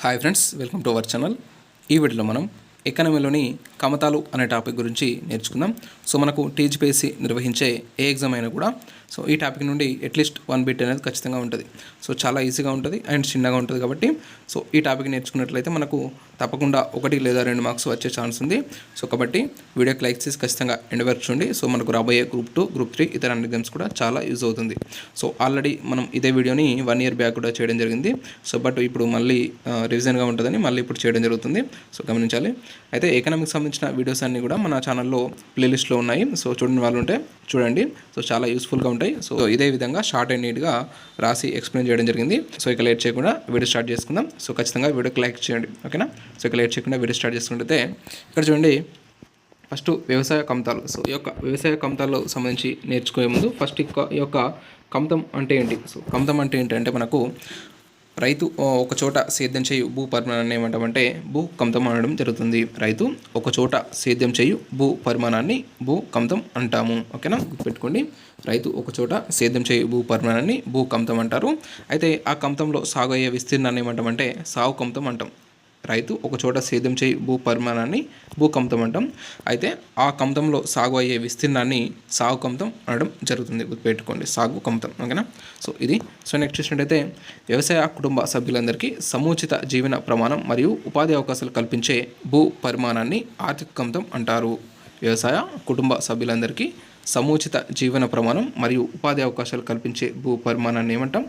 Hi friends, welcome to our channel. ఈ వీడియోలో మనం ఎకానమీలోని కమతాలు అనే టాపిక్ గురించి నేర్చుకుందాం. సో మనకు టీజీపీఎస్సీ నిర్వహించే ఏ ఎగ్జామ్ అయినా కూడా సో ఈ టాపిక్ నుండి అట్లీస్ట్ 1 బిట్ అనేది ఖచ్చితంగా ఉంటుంది. సో చాలా ఈజీగా ఉంటుంది అండ్ చిన్నగా ఉంటుంది కాబట్టి సో ఈ టాపిక్ నేర్చుకున్నట్లయితే మనకు తప్పకుండా 1 లేదా 2 మార్క్స్ వచ్చే ఛాన్స్ ఉంది. సో కాబట్టి వీడియోకి లైక్ చేసి ఖచ్చితంగా ఎండ్ వరకు చూడండి. సో మనకు రాబోయే గ్రూప్ 2, గ్రూప్ 3 ఇతర అన్ని ఎగ్జామ్స్ కూడా చాలా యూజ్ అవుతుంది. సో ఆల్రెడీ మనం ఇదే వీడియోని 1 ఇయర్ బ్యాక్ కూడా చేయడం జరిగింది. సో బట్ ఇప్పుడు మళ్ళీ రివిజన్గా ఉంటుందని మళ్ళీ ఇప్పుడు చేయడం జరుగుతుంది. సో గమనించాలి. అయితే ఎకనామిక్స్ సంబంధించిన వీడియోస్ అన్నీ కూడా మన ఛానల్లో ప్లేలిస్ట్లో ఉన్నాయి. సో చూడని వాళ్ళు ఉంటే చూడండి. సో చాలా యూస్ఫుల్గా ఉంటాయి. సో ఇదే విధంగా షార్ట్ అండ్ నీట్గా రాసి ఎక్స్ప్లెయిన్ చేయడం జరిగింది. సో ఇక లేట్ చేయకుండా వీడియో స్టార్ట్ చేసుకుందాం. సో ఖచ్చితంగా వీడియోకి లైక్ చేయండి, ఓకేనా. సో ఇక లేట్ చేయకుండా వీడియో స్టార్ట్ చేసుకుంటే ఇక్కడ చూడండి. ఫస్ట్ వ్యవసాయ కమతాలు. సో ఈ యొక్క వ్యవసాయ కమతాల్లో సంబంధించి నేర్చుకునే ముందు ఫస్ట్ ఈ యొక్క కమతం అంటే ఏంటి? సో కమతం అంటే ఏంటంటే మనకు రైతు ఒక చోట సేద్యం చేయు భూ పరిమాణాన్ని ఏమంటామంటే భూ కమతం అనడం జరుగుతుంది. రైతు ఒక చోట సేద్యం చేయు భూ పరిమాణాన్ని భూ కమతం అంటాము, ఓకేనా. గుర్తుపెట్టుకోండి, రైతు ఒక చోట సేద్యం చేయు భూ పరిమాణాన్ని భూ కమతం అంటారు. అయితే ఆ కమతంలో సాగు అయ్యే విస్తీర్ణాన్ని ఏమంటామంటే సాగు కమతం అంటాం. రైతు ఒక చోట సేద్యం చేయి భూ పరిమాణాన్ని భూ కమతం అంటాం. అయితే ఆ కమతంలో సాగు అయ్యే విస్తీర్ణాన్ని సాగు కమతం అనడం జరుగుతుంది. గుర్తుపెట్టుకోండి, సాగు కమతం, ఓకేనా. సో ఇది. సో నెక్స్ట్ చూసినట్టయితే వ్యవసాయ కుటుంబ సభ్యులందరికీ సముచిత జీవన ప్రమాణం మరియు ఉపాధి అవకాశాలు కల్పించే భూ పరిమాణాన్ని ఆర్థిక కమతం అంటారు. వ్యవసాయ కుటుంబ సభ్యులందరికీ సముచిత జీవన ప్రమాణం మరియు ఉపాధి అవకాశాలు కల్పించే భూ పరిమాణాన్ని ఏమంటాం?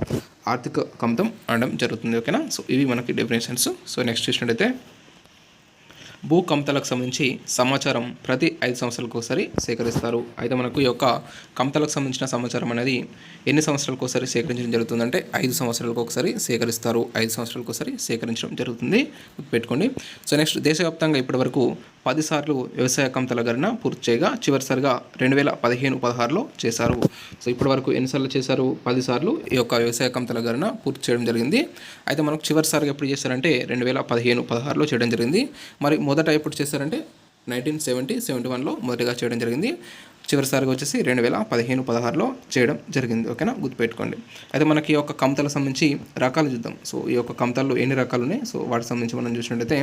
ఆర్థిక కమతం అనడం జరుగుతుంది, ఓకేనా. సో ఇవి మనకి డెఫినేషన్స్. సో నెక్స్ట్ చూసినట్టయితే భూ కమతాలకు సంబంధించి సమాచారం ప్రతి 5 సంవత్సరాలకు ఒకసారి సేకరిస్తారు. అయితే మనకు ఈ యొక్క కమతాలకు సంబంధించిన సమాచారం అనేది ఎన్ని సంవత్సరాలకు ఒకసారి సేకరించడం జరుగుతుందంటే 5 సంవత్సరాలకు ఒకసారి సేకరిస్తారు. 5 సంవత్సరాలకు ఒకసారి సేకరించడం జరుగుతుంది, పెట్టుకోండి. సో నెక్స్ట్ దేశవ్యాప్తంగా ఇప్పటివరకు 10 సార్లు వ్యవసాయ కమతాల గణన పూర్తి చేయగా చివరిసారిగా 2015-16లో చేశారు. సో ఇప్పటివరకు ఎన్నిసార్లు చేశారు? 10 సార్లు ఈ యొక్క వ్యవసాయ కమతాల గణన పూర్తి చేయడం జరిగింది. అయితే మనకు చివరిసారిగా ఎప్పుడు చేశారంటే 2015-16లో చేయడం జరిగింది. మరి మొదట ఎప్పుడు చేశారంటే 1970-71లో మొదటిగా చేయడం జరిగింది. చివరిసారిగా వచ్చేసి 2015-16లో చేయడం జరిగింది, ఓకేనా. గుర్తుపెట్టుకోండి. అయితే మనకి ఈ యొక్క కమతాలకు సంబంధించి రకాలు చూద్దాం. సో ఈ యొక్క కమతాల్లో ఎన్ని రకాలు ఉన్నాయి? సో వాటికి సంబంధించి మనం చూసినట్టయితే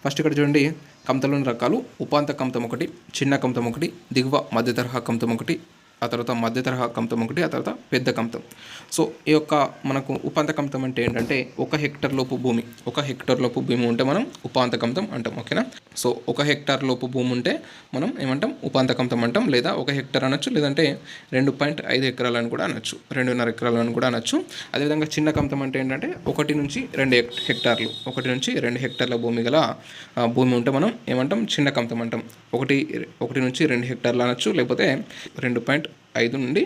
ఫస్ట్ ఇక్కడ చూడండి, కమతాల్లోని రకాలు ఉపాంత కమతం ఒకటి, చిన్న కమతం ఒకటి, దిగువ మధ్య తరహా కమతం ఒకటి, ఆ తర్వాత మధ్య తరహా కమతం ఒకటి, ఆ తర్వాత పెద్ద కమతం. సో ఈ యొక్క మనకు ఉపాంత కమతం అంటే ఏంటంటే 1 హెక్టార్ లోపు భూమి, 1 హెక్టార్ లోపు భూమి ఉంటే మనం ఉపాంత కమతం అంటాం, ఓకేనా. సో 1 హెక్టార్ లోపు భూమి ఉంటే మనం ఏమంటాం? ఉపాంత కమతం అంటాం. లేదా 1 హెక్టార్ అనొచ్చు, లేదంటే 2.5 ఎకరాలని కూడా అనొచ్చు, 2.5 ఎకరాలని కూడా అనొచ్చు. అదేవిధంగా చిన్న కమతం అంటే ఏంటంటే 1 నుంచి 2 హెక్టార్లు, 1 నుంచి 2 హెక్టార్ల భూమి గల భూమి ఉంటే మనం ఏమంటాం? చిన్న కమతం అంటాం. 1 నుంచి 2 హెక్టార్లు అనొచ్చు, లేకపోతే 2.5 నుండి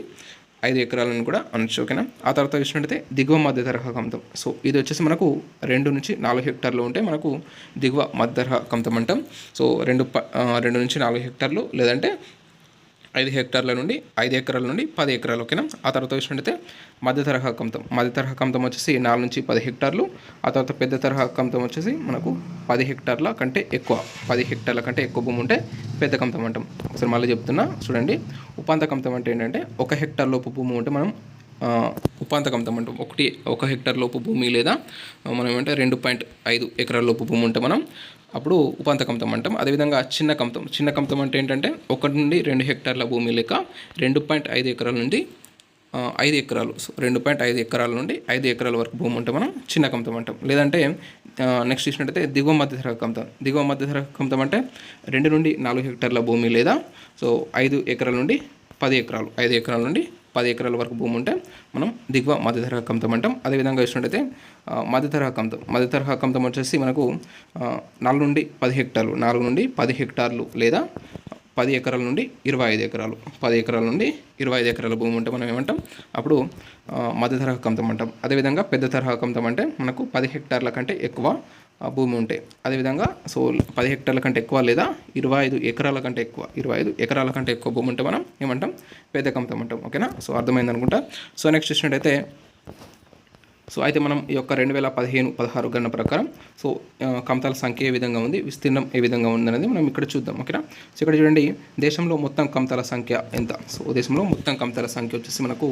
5 ఎకరాలను కూడా అనొచ్చు, ఓకేనా. ఆ తర్వాత చూసినట్టయితే దిగువ మధ్య తరహా కమతం. సో ఇది వచ్చేసి మనకు 2 నుంచి 4 హెక్టార్లు ఉంటే మనకు దిగువ మధ్య తరహా కమతం అంటాం. సో 2 నుంచి 4 హెక్టార్లు, లేదంటే 5 హెక్టార్ల నుండి 5 ఎకరాల నుండి 10 ఎకరాలు, ఓకేనా. ఆ తర్వాత చూసినట్టయితే మధ్య తరహా కమతం. మధ్య తరహా కమతం వచ్చేసి 4 నుంచి 10 హెక్టార్లు. ఆ తర్వాత పెద్ద తరహా కమతం వచ్చేసి మనకు 10 హెక్టార్ల కంటే ఎక్కువ, 10 హెక్టార్ల కంటే ఎక్కువ భూమి ఉంటే పెద్ద కమతం అంటాం. ఒకసారి మళ్ళీ చెప్తున్నా చూడండి. ఉపాంత కమతం అంటే ఏంటంటే 1 హెక్టార్ లోపు భూమి ఉంటే మనం ఉపాంత కమతం అంటాం. 1 హెక్టార్ లోపు భూమి లేదా మనం ఏమంటే 2.5 ఎకరాల లోపు భూమి ఉంటే మనం అప్పుడు ఉపాంత కమతం అంటాం. అదేవిధంగా చిన్న కమతం. చిన్న కమతం అంటే ఏంటంటే 1 నుండి 2 హెక్టార్ల భూమి లేక 2.5 ఎకరాల నుండి 5 ఎకరాలు. సో 2.5 ఎకరాల నుండి 5 ఎకరాల వరకు భూమి ఉంటే మనం చిన్న కమతం అంటాం. లేదంటే నెక్స్ట్ చూసినట్టయితే దిగువ మధ్య తరహా కమతం. దిగువ మధ్య తరహా కమతం అంటే 2 నుండి 4 హెక్టార్ల భూమి లేదా సో 5 ఎకరాల నుండి 10 ఎకరాలు, 5 ఎకరాల నుండి 10 ఎకరాల వరకు భూమి ఉంటే మనం దిగువ మధ్య తరహా కమతం అంటాం. అదేవిధంగా చూసినట్టయితే మధ్య తరహా కమతం. మధ్య తరహా కమతం వచ్చేసి మనకు 4 నుండి 10 హెక్టార్లు, 4 నుండి 10 హెక్టార్లు లేదా 10 ఎకరాల నుండి 25 ఎకరాలు, 10 ఎకరాల నుండి 25 ఎకరాల భూమి ఉంటే మనం ఏమంటాం? అప్పుడు మధ్య తరహా కమతం అంటాం. అదేవిధంగా పెద్ద తరహా కమతం అంటే మనకు 10 హెక్టార్ల కంటే ఎక్కువ భూమి ఉంటాయి. అదేవిధంగా సో 10 హెక్టార్ల కంటే ఎక్కువ లేదా 25 ఎకరాల కంటే ఎక్కువ, 25 ఎకరాల కంటే ఎక్కువ భూమి ఉంటే మనం ఏమంటాం? పెద్ద కమతం అంటాం, ఓకేనా. సో అర్థమైంది అనుకుంటా. సో నెక్స్ట్ చూసినట్టయితే సో అయితే మనం ఈ యొక్క 2015-16 గణన ప్రకారం సో కమతాల సంఖ్య ఏ విధంగా ఉంది, విస్తీర్ణం ఏ విధంగా ఉంది అనేది మనం ఇక్కడ చూద్దాం, ఓకేనా. సో ఇక్కడ చూడండి, దేశంలో మొత్తం కమతాల సంఖ్య ఎంత? సో దేశంలో మొత్తం కమతాల సంఖ్య వచ్చేసి మనకు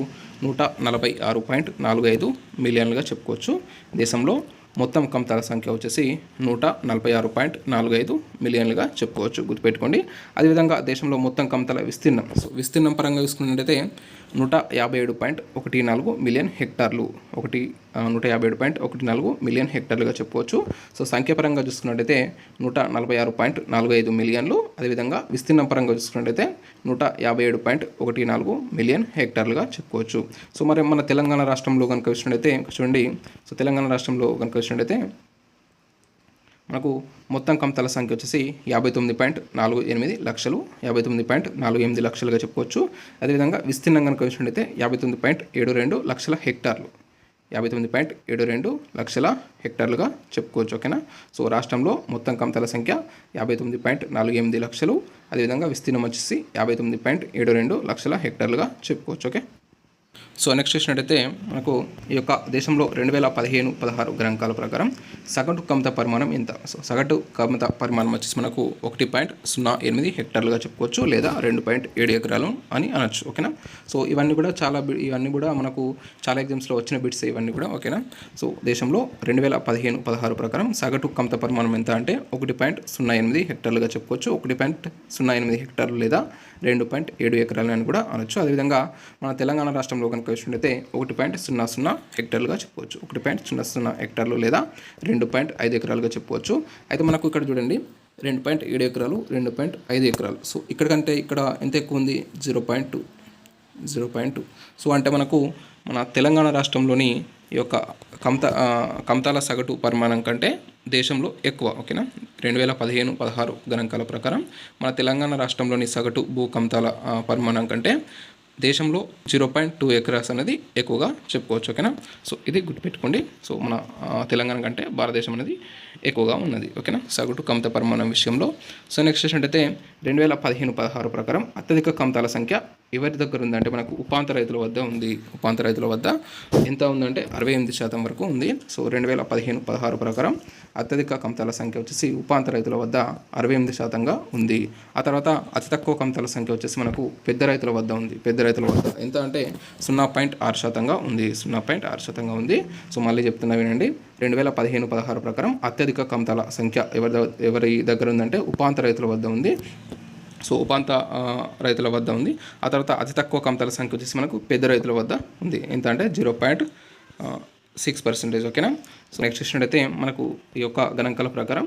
146.45 మిలియన్లుగా చెప్పుకోవచ్చు. దేశంలో మొత్తం కమతాల సంఖ్య వచ్చేసి 146.45 మిలియన్లుగా చెప్పుకోవచ్చు, గుర్తుపెట్టుకోండి. అదేవిధంగా దేశంలో మొత్తం కమతాల విస్తీర్ణం, సో విస్తీర్ణం పరంగా చూసుకున్నట్టయితే 157.14 మిలియన్ హెక్టార్లు, 157.14 మిలియన్ హెక్టార్లుగా చెప్పుకోవచ్చు. సో సంఖ్యాపరంగా చూసుకున్నట్టయితే 146.45 మిలియన్లు. అదేవిధంగా విస్తీర్ణం పరంగా చూసుకున్నట్టయితే 157.14 మిలియన్ హెక్టార్లుగా చెప్పుకోవచ్చు. సో మరి మన తెలంగాణ రాష్ట్రంలో కనుక చూసినట్టయితే చూడండి, సో తెలంగాణ రాష్ట్రంలో కనుక చూసినట్టయితే మనకు మొత్తం కమతాల సంఖ్య వచ్చేసి 59.48 లక్షలు, 59.48 లక్షలుగా చెప్పుకోవచ్చు. అదేవిధంగా విస్తీర్ణం కనుక చూసినట్టయితే 59.72 లక్షల హెక్టార్లు, 59.72 లక్షల హెక్టార్లుగా చెప్పుకోవచ్చు. ఓకేనా. సో రాష్ట్రంలో మొత్తం కమతాల సంఖ్య 59.48 లక్షలు, అదేవిధంగా విస్తీర్ణం వచ్చేసి 59.72 లక్షల హెక్టార్లుగా చెప్పుకోవచ్చు. ఓకే. సో నెక్స్ట్ చూసినట్టయితే మనకు ఈ యొక్క దేశంలో 2015-16 గణాంకాల ప్రకారం సగటు కమత పరిమాణం ఎంత? సో సగటు కమత పరిమాణం వచ్చేసి మనకు 1.08 హెక్టార్లుగా చెప్పుకోవచ్చు, లేదా 2.7 ఎకరాలు అని అనొచ్చు. ఓకేనా. సో ఇవన్నీ కూడా మనకు చాలా ఎగ్జామ్స్లో వచ్చిన బిట్స్ ఇవన్నీ కూడా. ఓకేనా. సో దేశంలో 2015-16 ప్రకారం సగటు కమత పరిమాణం ఎంత అంటే 1.08 హెక్టార్లుగా చెప్పుకోవచ్చు, 1.08 హెక్టార్లు లేదా 2.7 ఎకరాలు అని కూడా అనొచ్చు. అదేవిధంగా మన తెలంగాణ రాష్ట్రంలో కనుక చూసినట్టయితే 1.00 హెక్టార్లుగా చెప్పుకోవచ్చు, 1.00 హెక్టార్లు లేదా 2.5 ఎకరాలుగా చెప్పుకోవచ్చు. అయితే మనకు ఇక్కడ చూడండి 2.7 ఎకరాలు, 2.5 ఎకరాలు. సో ఇక్కడ కంటే ఇక్కడ ఎంత ఎక్కువ ఉంది? 0.2. సో అంటే మనకు మన తెలంగాణ రాష్ట్రంలోని ఈ యొక్క కమతాల సగటు పరిమాణం కంటే దేశంలో ఎక్కువ. ఓకేనా. 2015-16 గణాంకాల ప్రకారం మన తెలంగాణ రాష్ట్రంలోని సగటు భూ కమతాల పరిమాణం కంటే దేశంలో 0.2 ఎకరాస్ అనేది ఎక్కువగా చెప్పుకోవచ్చు. ఓకేనా. సో ఇది గుర్తుపెట్టుకోండి. సో మన తెలంగాణ కంటే భారతదేశం అనేది ఎక్కువగా ఉన్నది. ఓకేనా, సగటు కమత పరిమాణం విషయంలో. సో నెక్స్ట్ ఏంటంటే 2015-16 ప్రకారం అత్యధిక కమతాల సంఖ్య ఎవరి దగ్గర ఉందంటే మనకు ఉపాంత రైతుల వద్ద ఉంది. ఉపాంత రైతుల వద్ద ఎంత ఉందంటే 68% వరకు ఉంది. సో 2015-16 ప్రకారం అత్యధిక కమతాల సంఖ్య వచ్చేసి ఉపాంత రైతుల వద్ద 68%గా ఉంది. ఆ తర్వాత అతి తక్కువ కమతాల సంఖ్య వచ్చేసి మనకు పెద్ద రైతుల వద్ద ఉంది. పెద్ద రైతుల వద్ద ఎంత అంటే 0.6%గా ఉంది. 0.6%గా ఉంది. సో మళ్ళీ చెప్తున్నా వినండి, 2015-16 ప్రకారం అత్యధిక కమతాల సంఖ్య ఎవరి దగ్గర ఉందంటే ఉపాంత రైతుల వద్ద ఉంది. సో ఉపాంత రైతుల వద్ద ఉంది. ఆ తర్వాత అతి తక్కువ కమతాల సంఖ్య వచ్చేసి మనకు పెద్ద రైతుల వద్ద ఉంది. ఎంత అంటే 0.6%. ఓకేనా. సో నెక్స్ట్ చూసినట్టయితే మనకు ఈ యొక్క గణాంకాల ప్రకారం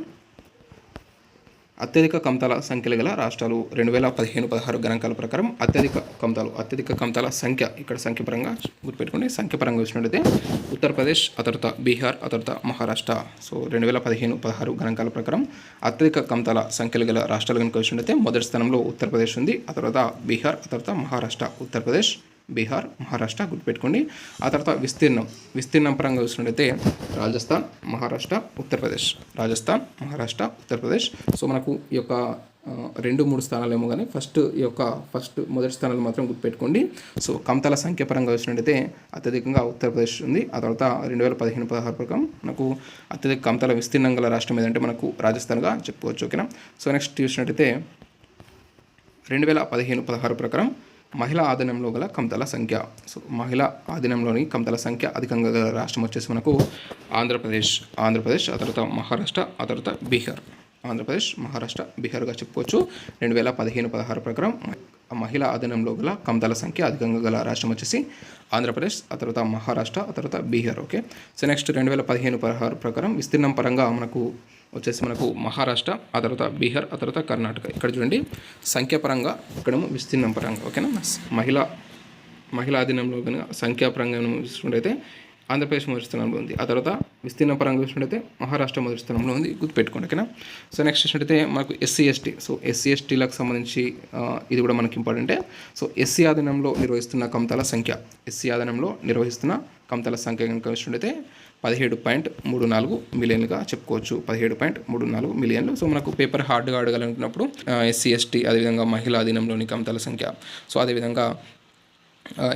అత్యధిక కమతాల సంఖ్యలు గల రాష్ట్రాలు 2015-16 గణాంకాల ప్రకారం అత్యధిక కమతాల సంఖ్య, ఇక్కడ సంఖ్యపరంగా గుర్తుపెట్టుకోండి. సంఖ్యపరంగా చూసినట్టయితే ఉత్తరప్రదేశ్, ఆ తర్వాత బీహార్, ఆ తర్వాత మహారాష్ట్ర. సో 2015-16 గణాంకాల ప్రకారం అత్యధిక కమతాల సంఖ్యలు గల రాష్ట్రాలు కనుక చూసినట్టయితే మొదటి స్థానంలో ఉత్తరప్రదేశ్ ఉంది. ఆ తర్వాత బీహార్, ఆ తర్వాత మహారాష్ట్ర. ఉత్తరప్రదేశ్, బీహార్, మహారాష్ట్ర గుర్తుపెట్టుకోండి. ఆ తర్వాత విస్తీర్ణం పరంగా చూసినట్టయితే రాజస్థాన్, మహారాష్ట్ర, ఉత్తరప్రదేశ్. రాజస్థాన్, మహారాష్ట్ర, ఉత్తరప్రదేశ్. సో మనకు ఈ యొక్క 2-3 స్థానాలు ఏమో కానీ మొదటి స్థానాలు మాత్రం గుర్తుపెట్టుకోండి. సో కమతాల సంఖ్య పరంగా చూసినట్టయితే అత్యధికంగా ఉత్తరప్రదేశ్ ఉంది. ఆ తర్వాత 2015-16 ప్రకారం మనకు అత్యధిక కమతాల విస్తీర్ణం గల రాష్ట్రం ఏదంటే మనకు రాజస్థాన్గా చెప్పుకోవచ్చు. ఓకేనా. సో నెక్స్ట్ చూసినట్టయితే 2015-16 ప్రకారం మహిళా ఆధీనంలో గల కమతాల సంఖ్య. సో మహిళా ఆధీనంలోని కమతాల సంఖ్య అధికంగా గల రాష్ట్రం వచ్చేసి మనకు ఆంధ్రప్రదేశ్, ఆ తర్వాత మహారాష్ట్ర, ఆ తర్వాత బీహార్. ఆంధ్రప్రదేశ్, మహారాష్ట్ర, బీహార్గా చెప్పుకోవచ్చు. 2015-16 ప్రకారం మహిళా ఆధీనంలో గల కమతాల సంఖ్య అధికంగా గల రాష్ట్రం వచ్చేసి ఆంధ్రప్రదేశ్, ఆ తర్వాత మహారాష్ట్ర, ఆ తర్వాత బీహార్. ఓకే. సో నెక్స్ట్ 2015-16 ప్రకారం విస్తీర్ణం పరంగా మనకు మహారాష్ట్ర, ఆ తర్వాత బీహార్, ఆ తర్వాత కర్ణాటక. ఇక్కడ చూడండి సంఖ్యాపరంగా, ఇక్కడేమో విస్తీర్ణం పరంగా. ఓకేనా. మహిళా ఆధీనంలో కనుక సంఖ్యాపరంగా చూసుకుంటే ఆంధ్రప్రదేశ్ మొదటి స్థానంలో ఉంది. ఆ తర్వాత విస్తీర్ణ పరంగా చూసినట్టయితే మహారాష్ట్ర మొదటి స్థానంలో ఉంది. గుర్తుపెట్టుకోండి. ఓకేనా. సో నెక్స్ట్ చూసినట్టయితే మనకు ఎస్సీ ఎస్టీ. సో ఎస్సీ ఎస్టీలకు సంబంధించి ఇది కూడా మనకి ఇంపార్టెంటే. సో ఎస్సీ ఆధీనంలో నిర్వహిస్తున్న కమతాల సంఖ్య కనుక చూసినట్టయితే 17.34 మిలియన్లుగా చెప్పుకోవచ్చు. 17.34 మిలియన్లు. సో మనకు పేపర్ హార్డ్గా అడగాలనుకున్నప్పుడు ఎస్సీ ఎస్టీ, అదేవిధంగా మహిళా ఆధీనంలోని కమతాల సంఖ్య, సో అదేవిధంగా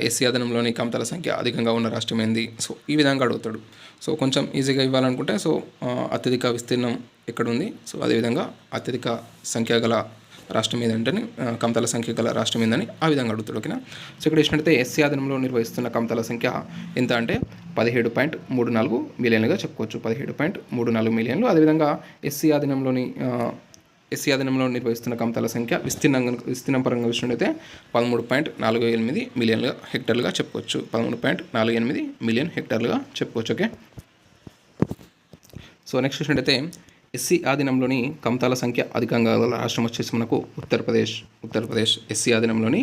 ఎస్సీ ఆధీనంలోని కమతాల సంఖ్య అధికంగా ఉన్న రాష్ట్రం ఏంది, సో ఈ విధంగా అడుగుతాడు. సో కొంచెం ఈజీగా ఇవ్వాలనుకుంటే సో అత్యధిక విస్తీర్ణం ఎక్కడుంది, సో అదేవిధంగా అత్యధిక సంఖ్య గల రాష్ట్రం ఏదంటే కమతాల సంఖ్య గల రాష్ట్రం ఏందని ఆ విధంగా అడుగుతాడు. ఓకేనా. సో ఇక్కడ ఇచ్చినట్టయితే ఎస్సీ ఆధీనంలో నిర్వహిస్తున్న కమతాల సంఖ్య ఎంత అంటే 17.34 మిలియన్లుగా చెప్పుకోవచ్చు. 17.34 మిలియన్లు. అదేవిధంగా ఎస్సీ ఆధీనంలో నిర్వహిస్తున్న కమతాల సంఖ్య విస్తీర్ణం పరంగా చూసినట్టయితే 13.48 మిలియన్ల హెక్టార్లుగా చెప్పుకోవచ్చు. 13.48 మిలియన్ హెక్టార్లుగా చెప్పుకోవచ్చు. ఓకే. సో నెక్స్ట్ చూసినట్టయితే ఎస్సీ ఆధీనంలోని కమతాల సంఖ్య అధికంగా గల రాష్ట్రం వచ్చేసి మనకు ఉత్తరప్రదేశ్. ఎస్సీ ఆధీనంలోని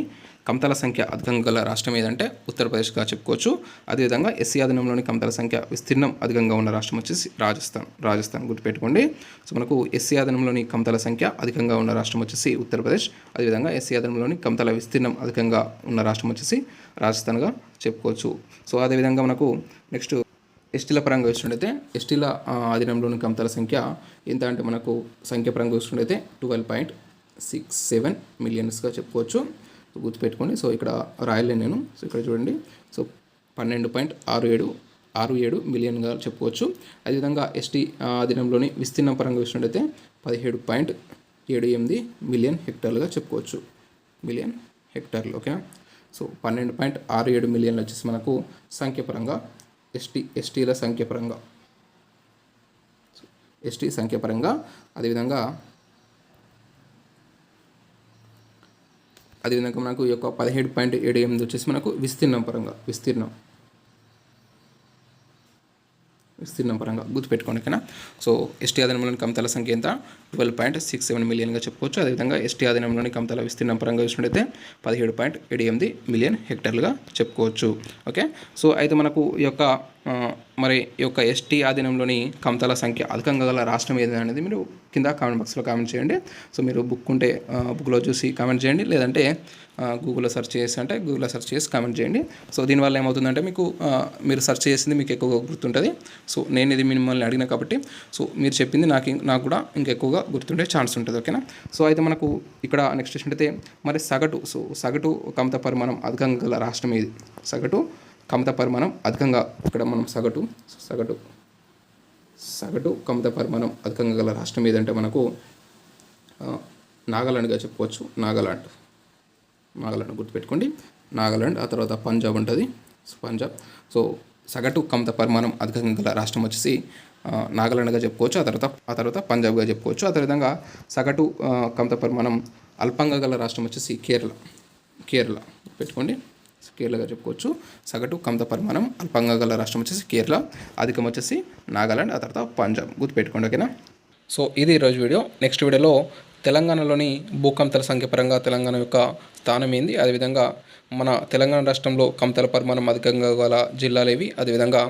కమతాల సంఖ్య అధికంగా గల రాష్ట్రం ఏదంటే ఉత్తరప్రదేశ్గా చెప్పుకోవచ్చు. అదేవిధంగా ఎస్సీ ఆధీనంలోని కమతాల సంఖ్య విస్తీర్ణం అధికంగా ఉన్న రాష్ట్రం వచ్చేసి రాజస్థాన్ గుర్తుపెట్టుకోండి. సో మనకు ఎస్సీ ఆధీనంలోని కమతాల సంఖ్య అధికంగా ఉన్న రాష్ట్రం వచ్చేసి ఉత్తరప్రదేశ్. అదేవిధంగా ఎస్సీ ఆధీనంలోని కమతాల విస్తీర్ణం అధికంగా ఉన్న రాష్ట్రం వచ్చేసి రాజస్థాన్గా చెప్పుకోవచ్చు. సో అదేవిధంగా మనకు నెక్స్ట్ ఎస్టీల పరంగా చూసినట్టయితే ఎస్టీల ఆధీనంలోని కమతాల సంఖ్య ఎంత అంటే మనకు సంఖ్య పరంగా చూసినట్టయితే 12.67 మిలియన్స్గా చెప్పుకోవచ్చు. గుర్తుపెట్టుకోండి. సో ఇక్కడ రాయలేను నేను. సో ఇక్కడ చూడండి. సో 12.67 మిలియన్గా చెప్పుకోవచ్చు. అదేవిధంగా ఎస్టీ ఆధీనంలోని విస్తీర్ణం పరంగా చూసినట్టయితే 17.78 మిలియన్ హెక్టార్లుగా చెప్పుకోవచ్చు. మిలియన్ హెక్టార్లు. ఓకేనా. సో 12.67 మిలియన్లు వచ్చేసి మనకు సంఖ్యపరంగా ఎస్టీల సంఖ్యపరంగా ఎస్టీ సంఖ్యపరంగా అదేవిధంగా మనకు ఈ యొక్క 17.78 వచ్చేసి మనకు విస్తీర్ణం పరంగా గుర్తుపెట్టుకోండి. ఓకేనా. సో ఎస్టీ ఆధీనంలోని కమతాల సంఖ్య ఎంత 12.67 మిలియన్గా చెప్పుకోవచ్చు. అదేవిధంగా ఎస్టీ ఆధీనంలోని కమతాల విస్తీర్ణం పరంగా చూసినట్టయితే 17.78 మిలియన్ హెక్టార్లుగా చెప్పుకోవచ్చు. ఓకే. సో అయితే మనకు ఈ యొక్క ఎస్టీ ఆధీనంలోని కమతాల సంఖ్య అధికంగా గల రాష్ట్రం ఏది అనేది మీరు కింద కామెంట్ బాక్స్లో కామెంట్ చేయండి. సో మీరు బుక్ ఉంటే బుక్లో చూసి కామెంట్ చేయండి, లేదంటే గూగుల్లో సెర్చ్ చేసి కామెంట్ చేయండి. సో దీనివల్ల ఏమవుతుందంటే మీరు సెర్చ్ చేసింది మీకు ఎక్కువగా గుర్తుంటుంది. సో నేను ఇది మిమ్మల్ని అడిగిన కాబట్టి సో మీరు చెప్పింది నాకు కూడా ఇంకెక్కువగా గుర్తుండే ఛాన్స్ ఉంటుంది. ఓకేనా. సో అయితే మనకు ఇక్కడ నెక్స్ట్ చూసినట్టయితే మరి సగటు కమత పరిమాణం అధికంగా గల రాష్ట్రం ఏది? సగటు కమత పరిమాణం అధికంగా ఇక్కడ మనం సగటు కమత పరిమాణం అధికంగా గల రాష్ట్రం ఏదంటే మనకు నాగాలాండ్గా చెప్పుకోవచ్చు. నాగాలాండ్ గుర్తుపెట్టుకోండి. నాగాలాండ్. ఆ తర్వాత పంజాబ్ ఉంటుంది. పంజాబ్. సో సగటు కమత పరిమాణం అధికంగా గల రాష్ట్రం వచ్చేసి నాగాలాండ్గా చెప్పుకోవచ్చు. ఆ తర్వాత పంజాబ్గా చెప్పుకోవచ్చు. అదేవిధంగా సగటు కమత పరిమాణం అల్పంగా గల రాష్ట్రం వచ్చేసి కేరళ పెట్టుకోండి. కేరళగా చెప్పుకోవచ్చు. సగటు కమత పరిమాణం అల్పంగా గల రాష్ట్రం వచ్చేసి కేరళ, అధికం వచ్చేసి నాగాలాండ్, ఆ తర్వాత పంజాబ్ గుర్తుపెట్టుకోండి. ఓకేనా. సో ఇది ఈరోజు వీడియో. నెక్స్ట్ వీడియోలో తెలంగాణలోని భూకమతాల సంఖ్య పరంగా తెలంగాణ యొక్క స్థానం ఏంది, అదేవిధంగా మన తెలంగాణ రాష్ట్రంలో కమతాల పరిమాణం అధికంగా గల జిల్లాలు ఏవి, అదేవిధంగా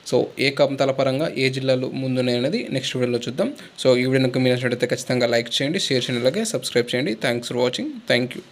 సో ఏ కమతాల పరంగా ఏ జిల్లాలు ముందున్నాయి అనేది నెక్స్ట్ వీడియోలో చూద్దాం. సో ఈ వీడియోకి మీరు నచ్చినట్లయితే ఖచ్చితంగా లైక్ చేయండి, షేర్ చేయండి, అలాగే సబ్స్క్రైబ్ చేయండి. Thanks for watching. Thank you.